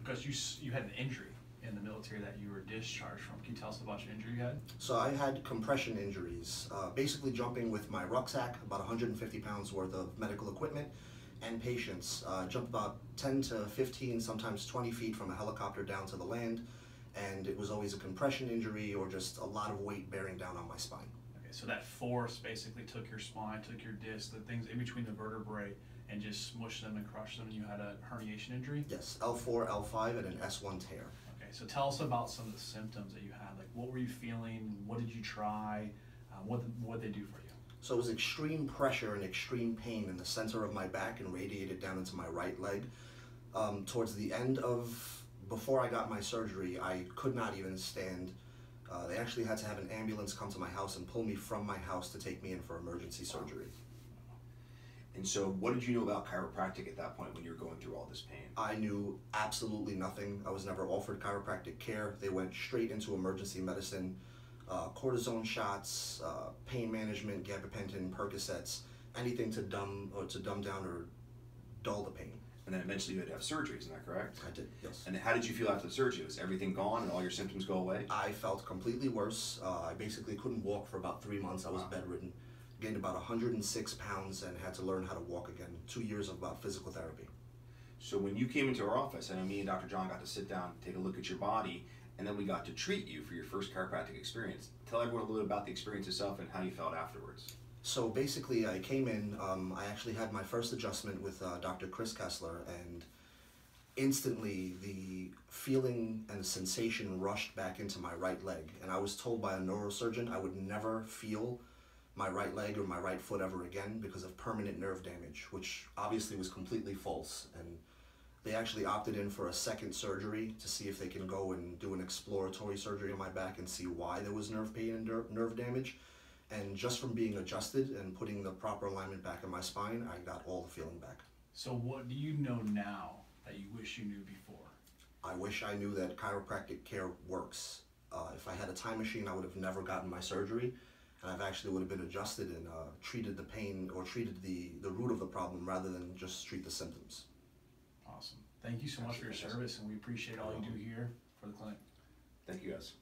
because you had an injury in the military that you were discharged from. Can you tell us about your injury you had? So I had compression injuries, basically jumping with my rucksack, about 150 pounds worth of medical equipment and patients. Jumped about 10 to 15, sometimes 20 feet from a helicopter down to the land, and it was always a compression injury or just a lot of weight bearing down on my spine. Okay, so that force basically took your spine, took your disc, the things in between the vertebrae, and just smushed them and crushed them, and you had a herniation injury? Yes, L4, L5, and an S1 tear. Okay, so tell us about some of the symptoms that you had. Like, what were you feeling? What did you try? What did they do for you? So it was extreme pressure and extreme pain in the center of my back and radiated down into my right leg. Towards the end of, before I got my surgery, I could not even stand. They actually had to have an ambulance come to my house and pull me from my house to take me in for emergency surgery. And so what did you know about chiropractic at that point when you were going through all this pain? I knew absolutely nothing. I was never offered chiropractic care. They went straight into emergency medicine, cortisone shots, pain management, gabapentin, Percocets, anything to dumb down or dull the pain. And then eventually you had to have surgery, isn't that correct? I did, yes. And how did you feel after the surgery? Was everything gone and all your symptoms go away? I felt completely worse. I basically couldn't walk for about 3 months. I was bedridden. Gained about 106 pounds and had to learn how to walk again. 2 years of about physical therapy. So when you came into our office, I know me and Dr. John got to sit down, take a look at your body, and then we got to treat you for your first chiropractic experience. Tell everyone a little bit about the experience itself and how you felt afterwards. So basically I came in, I actually had my first adjustment with Dr. Chris Kessler, and instantly the feeling and sensation rushed back into my right leg. And I was told by a neurosurgeon I would never feel my right leg or my right foot ever again because of permanent nerve damage, which obviously was completely false. And they actually opted in for a second surgery to see if they can go and do an exploratory surgery on my back and see why there was nerve pain and nerve damage. And just from being adjusted and putting the proper alignment back in my spine, I got all the feeling back. So what do you know now that you wish you knew before? I wish I knew that chiropractic care works. If I had a time machine, I would have never gotten my surgery. And I've actually would have been adjusted and treated the pain or treated the root of the problem rather than just treat the symptoms. Awesome. Thank you so much for your service, and we appreciate all you do here for the clinic. Thank you guys.